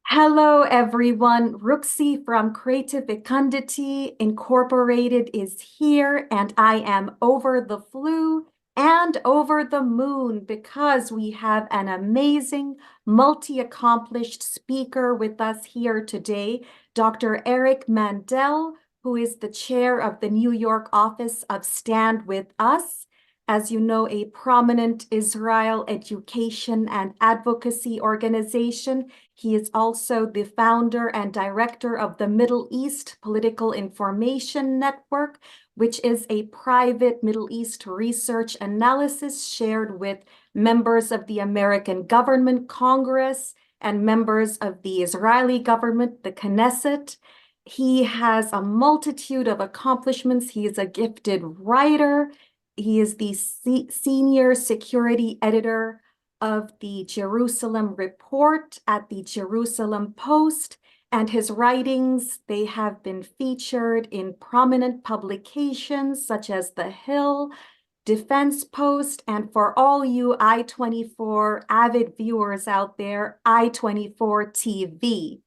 Hello, everyone. Ruxi from Creative Fecundity Incorporated is here, and I am over the flu and over the moon because we have an amazing, multi-accomplished speaker with us here today, Dr. Eric Mandel, who is the chair of the New York office of Stand With Us. As you know, a prominent Israel education and advocacy organization. He is also the founder and director of the Middle East Political Information Network, which is a private Middle East research analysis shared with members of the American government, Congress, and members of the Israeli government, the Knesset. He has a multitude of accomplishments. He is a gifted writer. He is the senior security editor of the Jerusalem Report at the Jerusalem Post, and his writings, they have been featured in prominent publications such as The Hill, Defense Post, and for all you I-24 avid viewers out there, I-24 TV.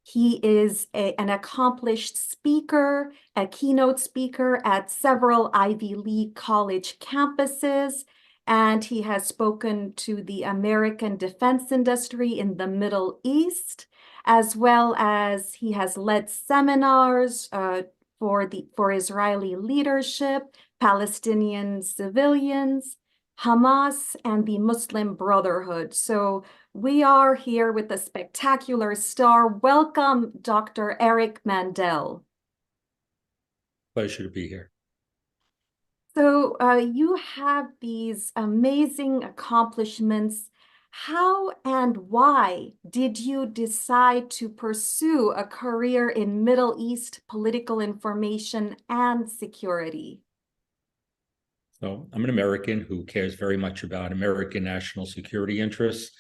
He is an accomplished speaker, a keynote speaker at several Ivy League college campuses, and he has spoken to the American defense industry in the Middle East, as well as he has led seminars for Israeli leadership, Palestinian civilians, Hamas, and the Muslim Brotherhood. So we are here with a spectacular star. Welcome, Dr. Eric Mandel. Pleasure to be here. So you have these amazing accomplishments. How and why did you decide to pursue a career in Middle East political information and security? So I'm an American who cares very much about American national security interests.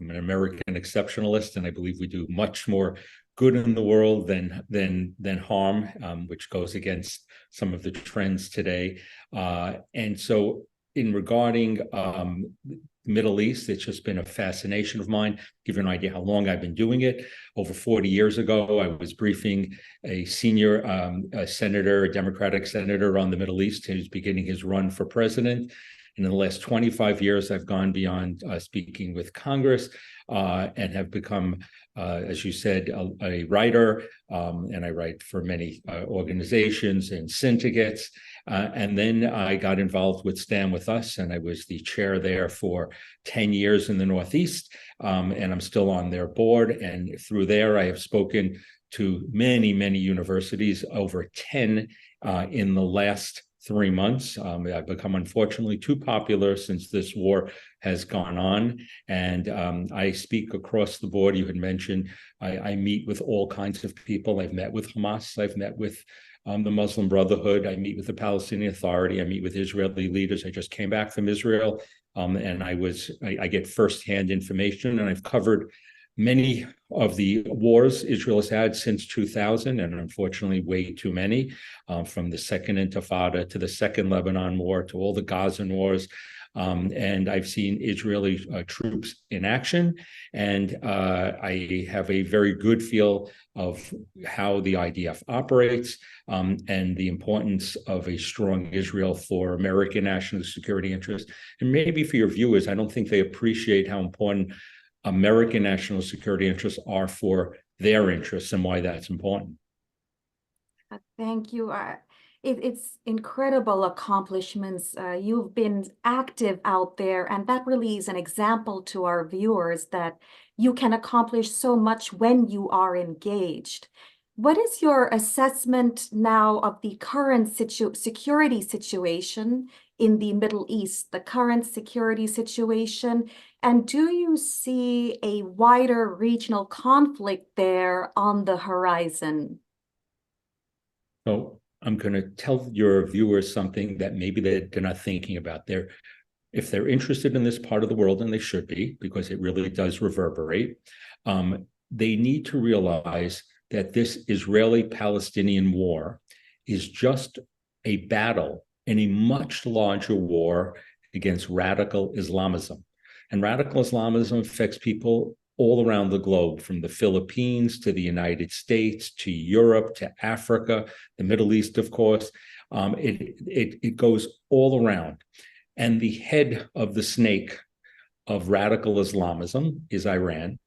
I'm an American exceptionalist, and I believe we do much more good in the world than harm, which goes against some of the trends today. And so in regarding the Middle East, it's just been a fascination of mine. Give you an idea how long I've been doing it. Over 40 years ago, I was briefing a senior senator, a Democratic senator on the Middle East, who's beginning his run for president. And in the last 25 years, I've gone beyond speaking with Congress and have become, as you said, a writer, and I write for many organizations and syndicates. And then I got involved with Stand With Us, and I was the chair there for 10 years in the Northeast, and I'm still on their board. And through there, I have spoken to many, many universities, over 10 in the last 3 months. I've become, unfortunately, too popular since this war has gone on. And I speak across the board. You had mentioned I meet with all kinds of people. I've met with Hamas. I've met with the Muslim Brotherhood. I meet with the Palestinian Authority. I meet with Israeli leaders. I just came back from Israel, and I get firsthand information, and I've covered many of the wars Israel has had since 2000, and unfortunately way too many, from the Second Intifada to the Second Lebanon War to all the Gazan wars. And I've seen Israeli troops in action, and I have a very good feel of how the IDF operates, and the importance of a strong Israel for American national security interests. And maybe for your viewers, I don't think they appreciate how important American national security interests are for their interests and why that's important. Thank you. It's incredible accomplishments. You've been active out there, and that really is an example to our viewers that you can accomplish so much when you are engaged. What is your assessment now of the current security situation in the Middle East, the current security situation? And do you see a wider regional conflict there on the horizon? So I'm going to tell your viewers something that maybe they're not thinking about. If they're interested in this part of the world, and they should be, because it really does reverberate, they need to realize that this Israeli-Palestinian war is just a battle in a much larger war against radical Islamism. And radical Islamism affects people all around the globe, from the Philippines to the United States to Europe to Africa, the Middle East, of course. It goes all around. And the head of the snake of radical Islamism is Iran.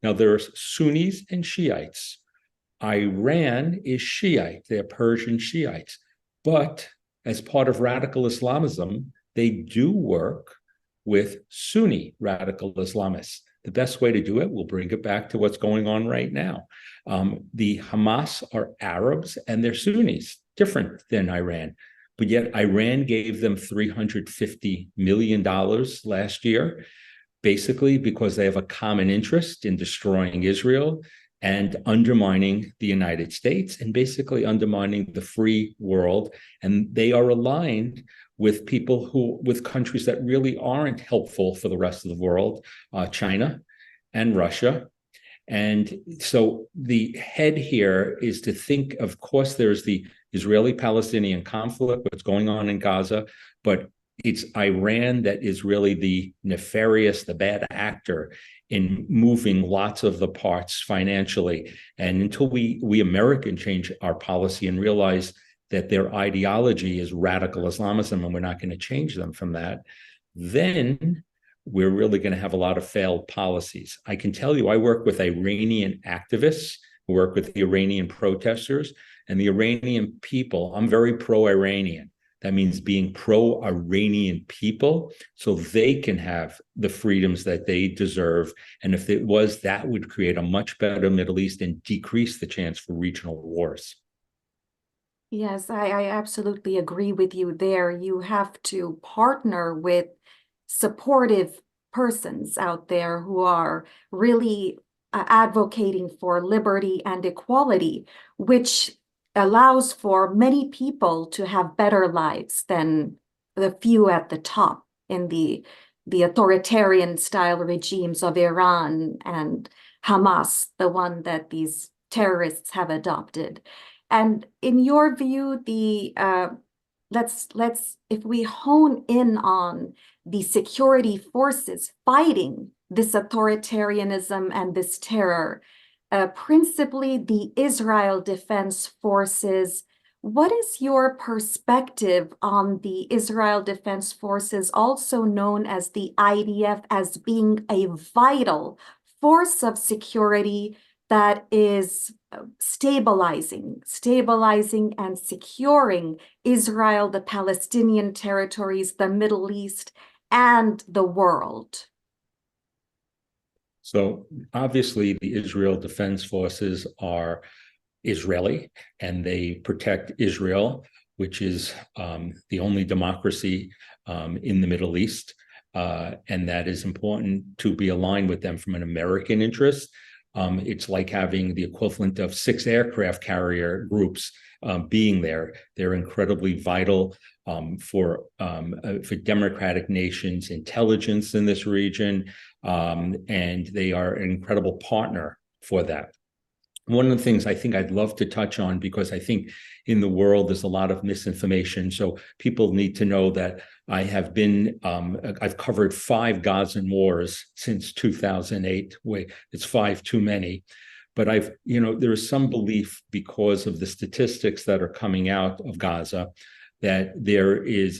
Now, there's Sunnis and Shiites. Iran is Shiite. They're Persian Shiites. But as part of radical Islamism, they do work with Sunni radical Islamists. The best way to do it, we'll bring it back to what's going on right now. The Hamas are Arabs and they're Sunnis, different than Iran. But yet Iran gave them $350 million last year, basically because they have a common interest in destroying Israel and undermining the United States and basically undermining the free world. And they are aligned with with countries that really aren't helpful for the rest of the world, China and Russia. And so the head here is to think, of course, there's the Israeli-Palestinian conflict, what's going on in Gaza, but it's Iran that is really the nefarious, the bad actor in moving lots of the parts financially. And until we Americans change our policy and realize that their ideology is radical Islamism and we're not going to change them from that, then we're really going to have a lot of failed policies. I can tell you, I work with Iranian activists who work with the Iranian protesters and the Iranian people. I'm very pro-Iranian. That means being pro-Iranian people so they can have the freedoms that they deserve. And if it was, that would create a much better Middle East and decrease the chance for regional wars. Yes, I absolutely agree with you there. You have to partner with supportive persons out there who are really advocating for liberty and equality, which allows for many people to have better lives than the few at the top in the authoritarian style regimes of Iran and Hamas, the one that these terrorists have adopted. And in your view, let's if we hone in on the security forces fighting this authoritarianism and this terror, principally the Israel Defense Forces, what is your perspective on the Israel Defense Forces, also known as the IDF, as being a vital force of security that is stabilizing and securing Israel, the Palestinian territories, the Middle East, and the world? So obviously the Israel Defense Forces are Israeli and they protect Israel, which is the only democracy in the Middle East. And that is important to be aligned with them from an American interest. It's like having the equivalent of 6 aircraft carrier groups being there. They're incredibly vital for democratic nations' intelligence in this region, and they are an incredible partner for that. One of the things I think I'd love to touch on, because I think in the world there's a lot of misinformation, so people need to know that I have been, I've covered 5 Gazan wars since 2008. It's 5 too many. But there is some belief, because of the statistics that are coming out of Gaza, that there is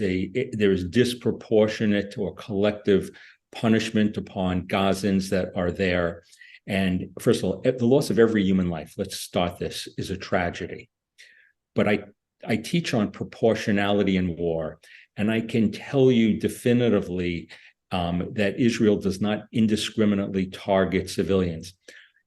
disproportionate or collective punishment upon Gazans that are there. And first of all, the loss of every human life, let's start this, is a tragedy. But I teach on proportionality in war, and I can tell you definitively that Israel does not indiscriminately target civilians.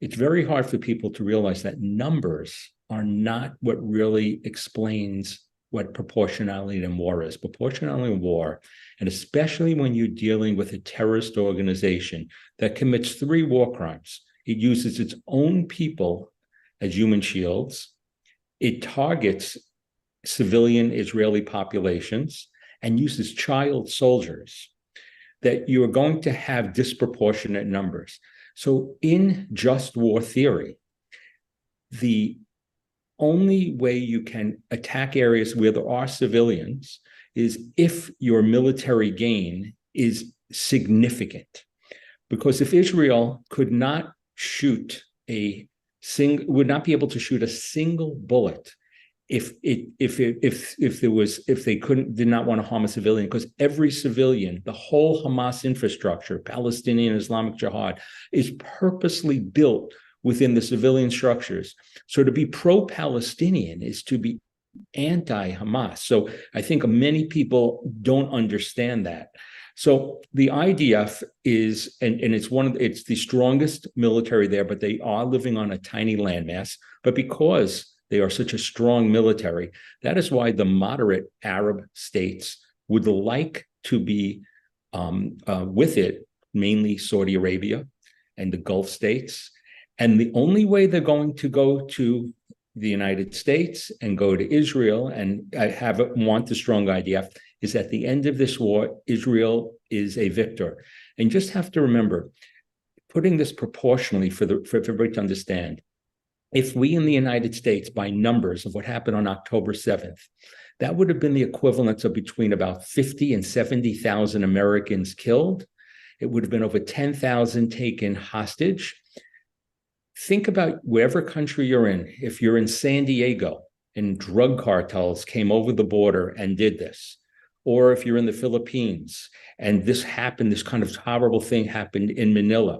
It's very hard for people to realize that numbers are not what really explains what proportionality in war is. Proportionality in war, and especially when you're dealing with a terrorist organization that commits 3 war crimes. It uses its own people as human shields. It targets civilian Israeli populations and uses child soldiers, that you are going to have disproportionate numbers. So in just war theory, the only way you can attack areas where there are civilians is if your military gain is significant. Because if Israel could not would not be able to shoot a single bullet if they did not want to harm a civilian, because every civilian, the whole Hamas infrastructure, Palestinian Islamic Jihad, is purposely built within the civilian structures. So to be pro-Palestinian is to be anti-Hamas. So I think many people don't understand that. So the IDF is, and it's the strongest military there, but they are living on a tiny landmass. But because they are such a strong military, that is why the moderate Arab states would like to be with it, mainly Saudi Arabia and the Gulf states. And the only way they're going to go to the United States and go to Israel and want the strong IDF is at the end of this war, Israel is a victor. And you just have to remember, putting this proportionally for everybody to understand, if we in the United States, by numbers of what happened on October 7th, that would have been the equivalent of between about 50 and 70,000 Americans killed. It would have been over 10,000 taken hostage. Think about wherever country you're in. If you're in San Diego and drug cartels came over the border and did this, or if you're in the Philippines and this happened, this kind of horrible thing happened in Manila,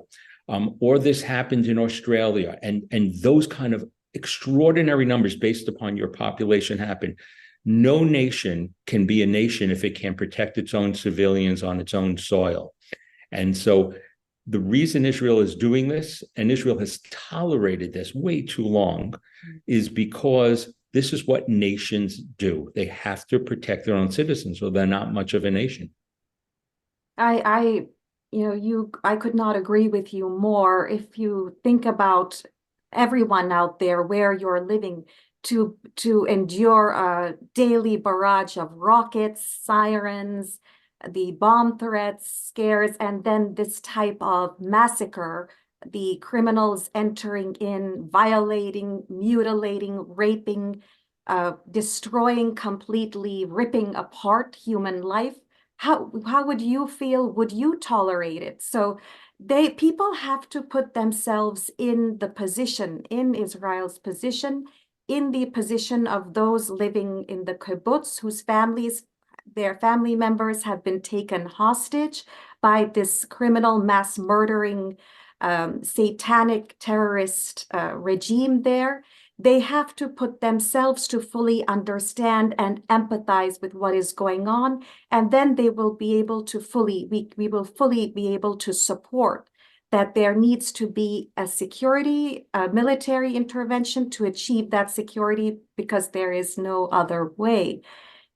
or this happened in Australia, and those kind of extraordinary numbers based upon your population happen, no nation can be a nation if it can't protect its own civilians on its own soil. And so the reason Israel is doing this, and Israel has tolerated this way too long, is because this is what nations do. They have to protect their own citizens, or they're not much of a nation. I could not agree with you more. If you think about everyone out there where you're living, to endure a daily barrage of rockets, sirens, the bomb threats, scares, and then this type of massacre, the criminals entering in, violating, mutilating, raping, destroying completely, ripping apart human life. How would you feel? Would you tolerate it? So people have to put themselves in the position, in Israel's position, in the position of those living in the kibbutz whose their family members have been taken hostage by this criminal mass murdering satanic terrorist regime there. They have to put themselves to fully understand and empathize with what is going on, and then they will be able to we will fully be able to support that there needs to be a military intervention to achieve that security, because there is no other way.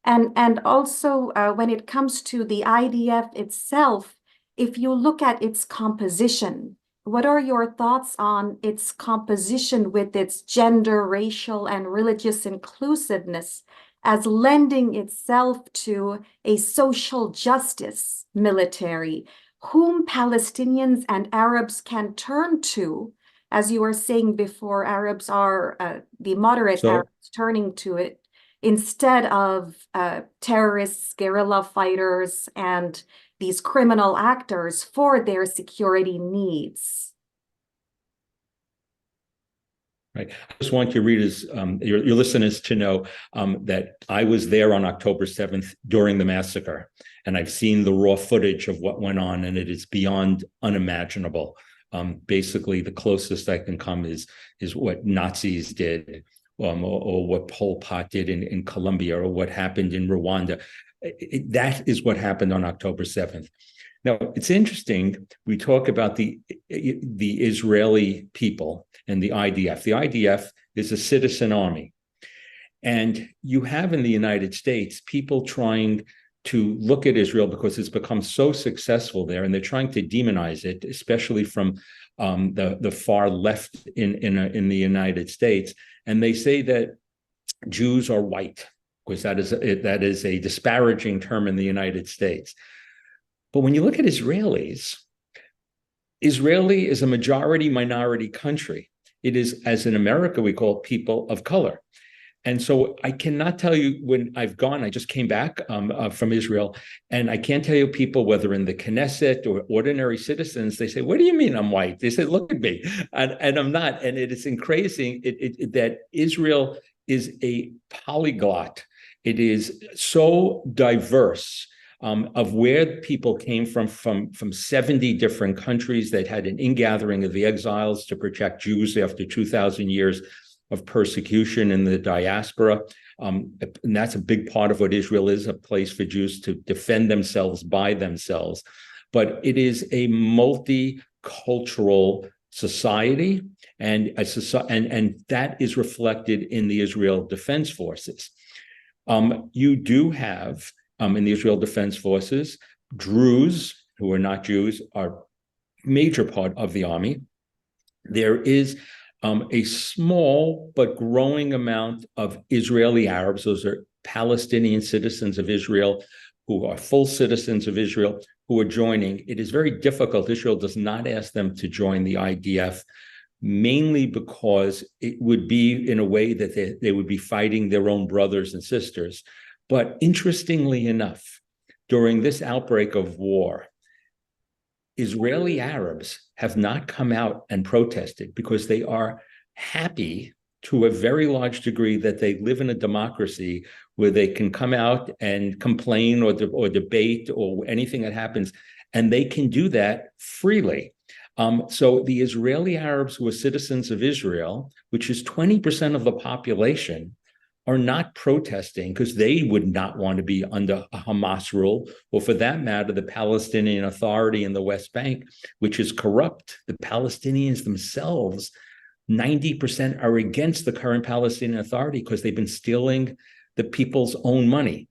And also when it comes to the IDF itself, if you look at its composition, what are your thoughts on its composition with its gender, racial, and religious inclusiveness as lending itself to a social justice military, whom Palestinians and Arabs can turn to? As you were saying before, Arabs are the moderate Arabs turning to it, instead of terrorists, guerrilla fighters, and these criminal actors for their security needs. Right. I just want your readers, your listeners to know that I was there on October 7th during the massacre, and I've seen the raw footage of what went on, and it is beyond unimaginable. Basically, the closest I can come is what Nazis did, or what Pol Pot did in Colombia, or what happened in Rwanda. That is what happened on October 7th. Now, it's interesting, we talk about the Israeli people and the IDF. The IDF is a citizen army. And you have in the United States people trying to look at Israel because it's become so successful there, and they're trying to demonize it, especially from the far left in the United States. And they say that Jews are white, because that is a disparaging term in the United States. But when you look at Israelis, Israeli is a majority minority country. It is, as in America, we call people of color. And so I cannot tell you when I've gone, I just came back from Israel, and I can't tell you people, whether in the Knesset or ordinary citizens, they say, what do you mean I'm white? They say, look at me. And I'm not. And it is crazy that Israel is a polyglot. It is so diverse. Of where people came from 70 different countries that had an ingathering of the exiles to protect Jews after 2,000 years of persecution in the diaspora. And that's a big part of what Israel is, a place for Jews to defend themselves by themselves. But it is a multicultural society, and that is reflected in the Israel Defense Forces. You do have, in the Israel Defense Forces, Druze, who are not Jews, are a major part of the army. There is a small but growing amount of Israeli Arabs. Those are Palestinian citizens of Israel who are full citizens of Israel who are joining. It is very difficult. Israel does not ask them to join the IDF, mainly because it would be in a way that they would be fighting their own brothers and sisters. But interestingly enough, during this outbreak of war, Israeli Arabs have not come out and protested because they are happy to a very large degree that they live in a democracy where they can come out and complain or debate or anything that happens, and they can do that freely. So the Israeli Arabs who are citizens of Israel, which is 20% of the population, are not protesting because they would not want to be under a Hamas rule, or for that matter, the Palestinian Authority in the West Bank, which is corrupt. The Palestinians themselves, 90% are against the current Palestinian Authority because they've been stealing the people's own money.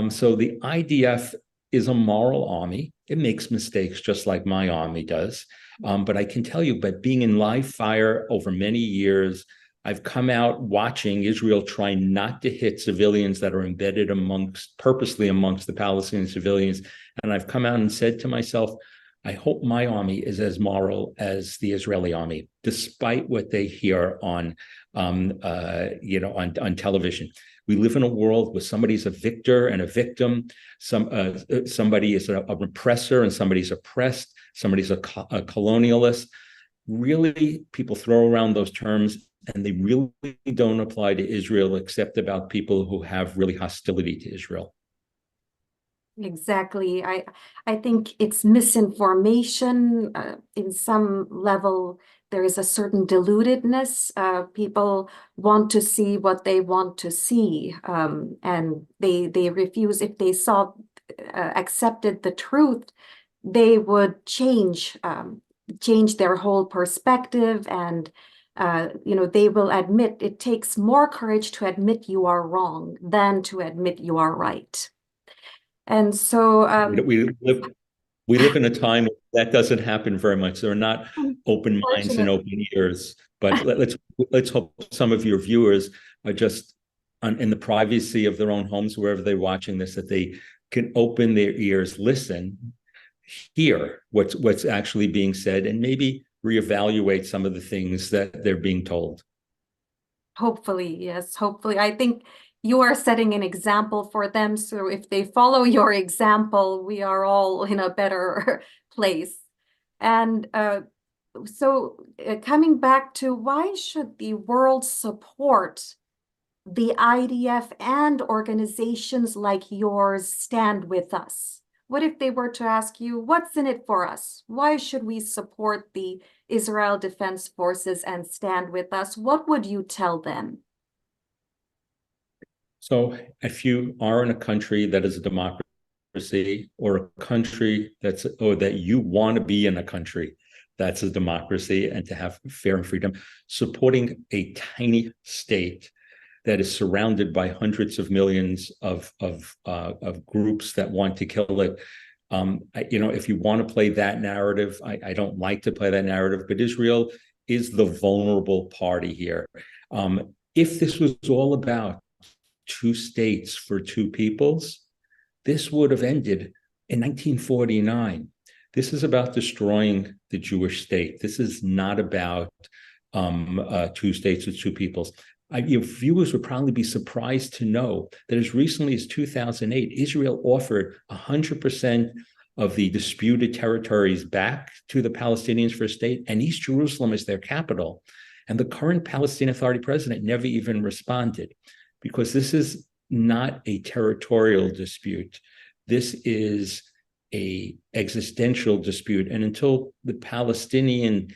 So the IDF is a moral army. It makes mistakes just like my army does. But I can tell you, by being in live fire over many years, I've come out watching Israel try not to hit civilians that are embedded purposely amongst the Palestinian civilians. And I've come out and said to myself, I hope my army is as moral as the Israeli army, despite what they hear on television. We live in a world where somebody's a victor and a victim. Somebody is a repressor and somebody's oppressed. Somebody's a colonialist. Really, people throw around those terms, and they really don't apply to Israel except about people who have really hostility to Israel. Exactly. I think it's misinformation. In some level, there is a certain deludedness. People want to see what they want to see, and they refuse. If they accepted the truth, they would change their whole perspective, and they will admit. It takes more courage to admit you are wrong than to admit you are right. And so we live in a time that doesn't happen very much. There are not open minds and open ears. But let's hope some of your viewers are just in the privacy of their own homes, wherever they're watching this, that they can open their ears, listen, hear what's actually being said, and maybe reevaluate some of the things that they're being told. Hopefully, yes, hopefully. I think you are setting an example for them. So if they follow your example, we are all in a better place. And coming back to, why should the world support the IDF and organizations like yours stand with us? What if they were to ask you, what's in it for us? Why should we support the Israel Defense Forces and stand with us? What would you tell them? So if you are in a country that is a democracy, or a country that you want to be in a country that's a democracy and to have fair and freedom, supporting a tiny state that is surrounded by hundreds of millions of groups that want to kill it. If you want to play that narrative, I don't like to play that narrative, but Israel is the vulnerable party here. If this was all about two states for two peoples, this would have ended in 1949. This is about destroying the Jewish state. This is not about two states with two peoples. Your viewers would probably be surprised to know that as recently as 2008, Israel offered 100% of the disputed territories back to the Palestinians for a state, and East Jerusalem is their capital. And the current Palestinian Authority president never even responded, because this is not a territorial dispute. This is an existential dispute. And until the Palestinian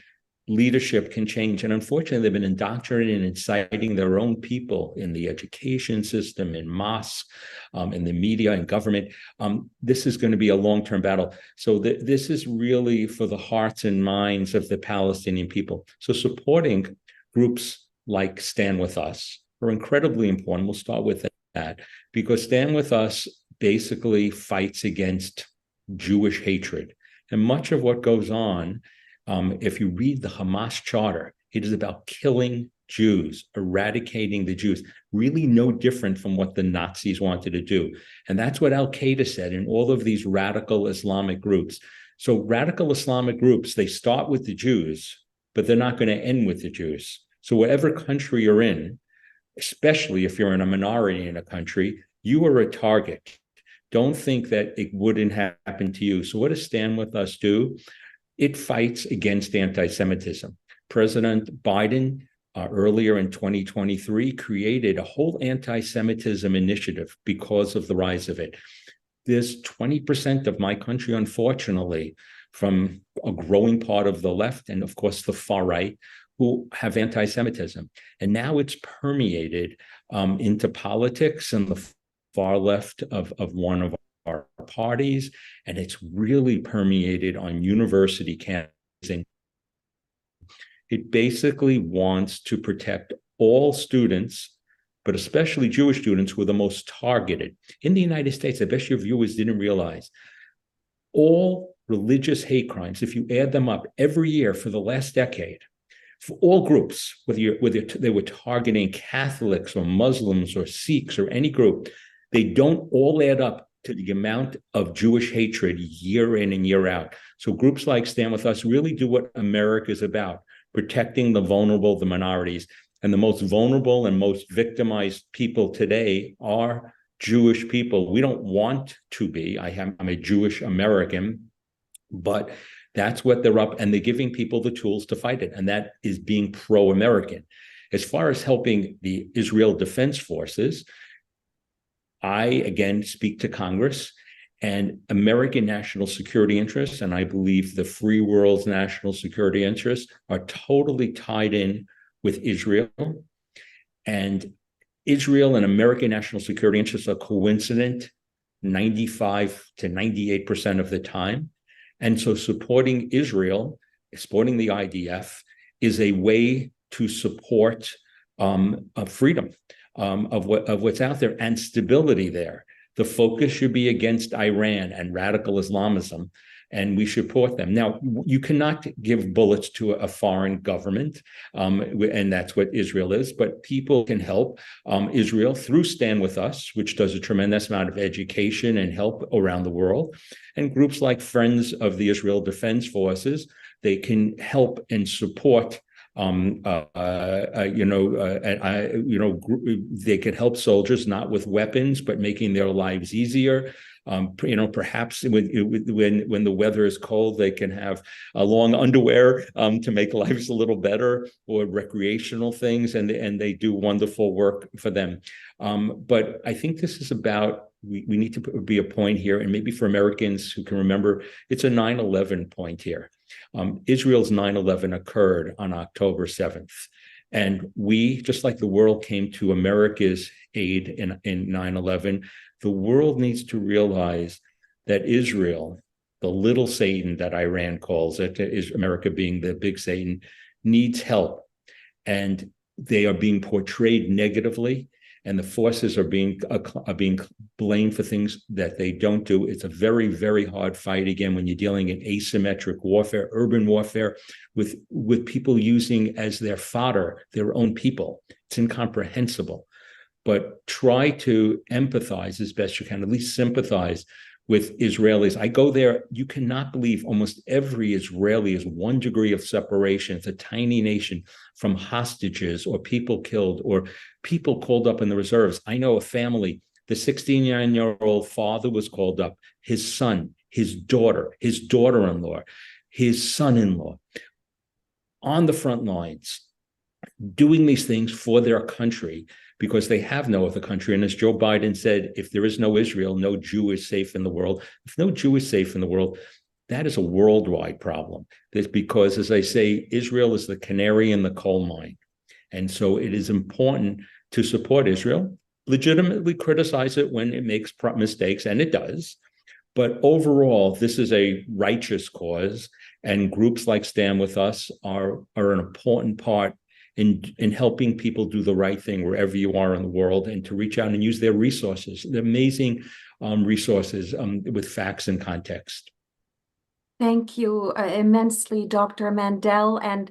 leadership can change, and unfortunately they've been indoctrinated and inciting their own people in the education system, in mosques, in the media and government, this is going to be a long-term battle. So this is really for the hearts and minds of the Palestinian people. So supporting groups like Stand With Us are incredibly important. We'll start with that, because Stand With Us basically fights against Jewish hatred. And much of what goes on, if you read the Hamas charter, it is about killing Jews, eradicating the Jews, really no different from what the Nazis wanted to do. And that's what Al-Qaeda said in all of these radical Islamic groups. So radical Islamic groups, they start with the Jews, but they're not going to end with the Jews. So whatever country you're in, especially if you're in a minority in a country, you are a target. Don't think that it wouldn't happen to you. So what does Stand With Us do? It fights against anti-Semitism. President Biden, earlier in 2023, created a whole anti-Semitism initiative because of the rise of it. There's 20% of my country, unfortunately, from a growing part of the left and, of course, the far right, who have anti-Semitism. And now it's permeated into politics and the far left of one of our parties, and it's really permeated on university campuses. It basically wants to protect all students, but especially Jewish students, who are the most targeted. In the United States, I bet your viewers didn't realize, all religious hate crimes, if you add them up every year for the last decade, for all groups, whether they were targeting Catholics or Muslims or Sikhs or any group, they don't all add up to the amount of Jewish hatred year in and year out. So groups like Stand With Us really do what America is about, protecting the vulnerable, the minorities. And the most vulnerable and most victimized people today are Jewish people. We don't want to be. I'm a Jewish American, but that's what they're up, and they're giving people the tools to fight it, and that is being pro-American. As far as helping the Israel Defense Forces, I, again, speak to Congress, and American national security interests, and I believe the free world's national security interests, are totally tied in with Israel. And Israel and American national security interests are coincident 95 to 98% of the time. And so supporting Israel, supporting the IDF, is a way to support freedom of what's out there and stability there. The focus should be against Iran and radical Islamism, and we support them. Now, you cannot give bullets to a foreign government, and that's what Israel is, but people can help Israel through Stand With Us, which does a tremendous amount of education and help around the world. And groups like Friends of the Israel Defense Forces, they can help and support they could help soldiers not with weapons, but making their lives easier. Perhaps when the weather is cold, they can have a long underwear to make lives a little better, or recreational things, and they do wonderful work for them. But I think this is about, we need to be a point here, and maybe for Americans who can remember, it's a 9/11 point here. Israel's 9/11 occurred on October 7th. And we, just like the world came to America's aid in 9/11, the world needs to realize that Israel, the little Satan that Iran calls it, is America being the big Satan, needs help. And they are being portrayed negatively, and the forces are being blamed for things that they don't do. It's a very, very hard fight, again, when you're dealing in asymmetric warfare, urban warfare, with people using as their fodder their own people. It's incomprehensible. But try to empathize as best you can, at least sympathize with Israelis. I go there, you cannot believe almost every Israeli is 1 degree of separation. It's a tiny nation from hostages or people killed or people called up in the reserves. I know a family, the 69-year-old father was called up, his son, his daughter-in-law, his son-in-law, on the front lines, doing these things for their country because they have no other country. And as Joe Biden said, if there is no Israel, no Jew is safe in the world. If no Jew is safe in the world, that is a worldwide problem. That's because, as I say, Israel is the canary in the coal mine. And so it is important to support Israel, legitimately criticize it when it makes mistakes, and it does. But overall, this is a righteous cause, and groups like Stand With Us are an important part in helping people do the right thing wherever you are in the world, and to reach out and use their resources, the amazing resources with facts and context. Thank you immensely, Dr. Mandel. And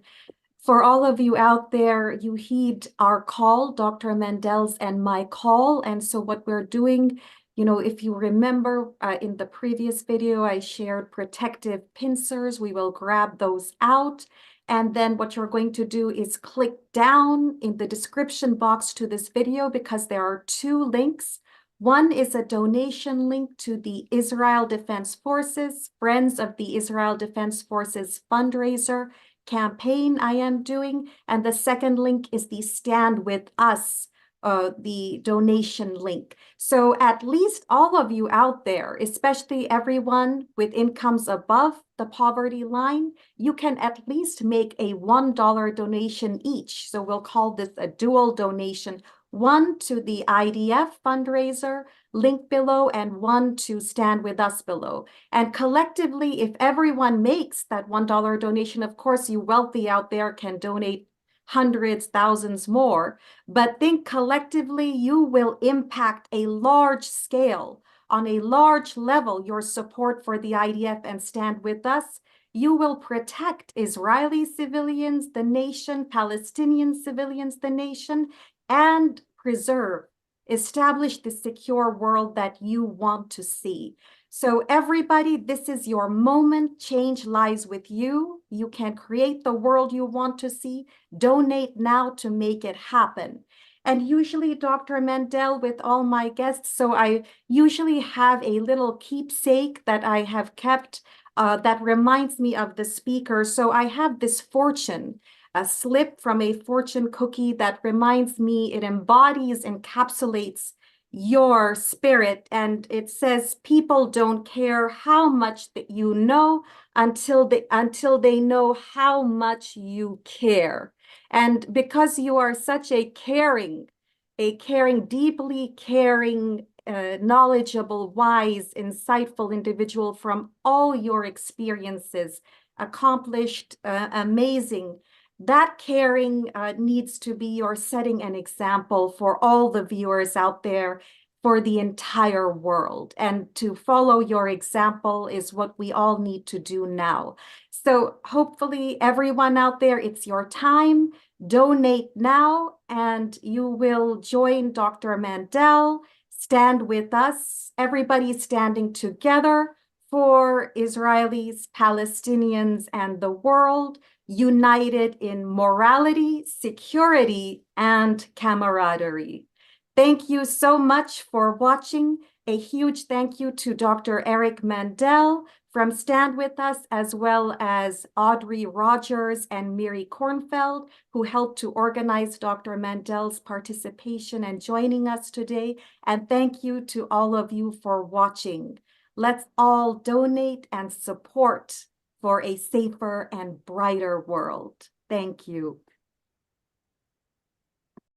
for all of you out there, you heed our call, Dr. Mandel's and my call. And so what we're doing, if you remember in the previous video, I shared protective pincers. We will grab those out. And then what you're going to do is click down in the description box to this video, because there are 2 links. One is a donation link to the Israel Defense Forces, Friends of the Israel Defense Forces fundraiser campaign I am doing. And the second link is the Stand With Us, the donation link. So at least all of you out there, especially everyone with incomes above the poverty line, you can at least make a $1 donation each. So we'll call this a dual donation. One to the IDF fundraiser, link below, and one to Stand With Us below. And collectively, if everyone makes that $1 donation, of course, you wealthy out there can donate hundreds, thousands more. But think collectively, you will impact a large scale, on a large level, your support for the IDF and Stand With Us. You will protect Israeli civilians, the nation, Palestinian civilians, the nation, and establish the secure world that you want to see. So everybody, this is your moment. Change lies with you. You can create the world you want to see. Donate now to make it happen. And usually, Dr. Mandel, with all my guests, so I usually have a little keepsake that I have kept that reminds me of the speaker. So I have this fortune, a slip from a fortune cookie that reminds me, it embodies, encapsulates your spirit. And it says, people don't care how much that you know until they know how much you care. And because you are such a caring, deeply caring, knowledgeable, wise, insightful individual from all your experiences, accomplished, amazing, that caring needs to be your setting an example for all the viewers out there, for the entire world. And to follow your example is what we all need to do now. So hopefully everyone out there, it's your time. Donate now, and you will join Dr. Mandel. Stand with us. Everybody standing together for Israelis, Palestinians, and the world, united in morality, security, and camaraderie. Thank you so much for watching. A huge thank you to Dr. Eric Mandel from Stand With Us, as well as Audrey Rogers and Miri Kornfeld, who helped to organize Dr. Mandel's participation and joining us today. And thank you to all of you for watching. Let's all donate and support for a safer and brighter world. Thank you.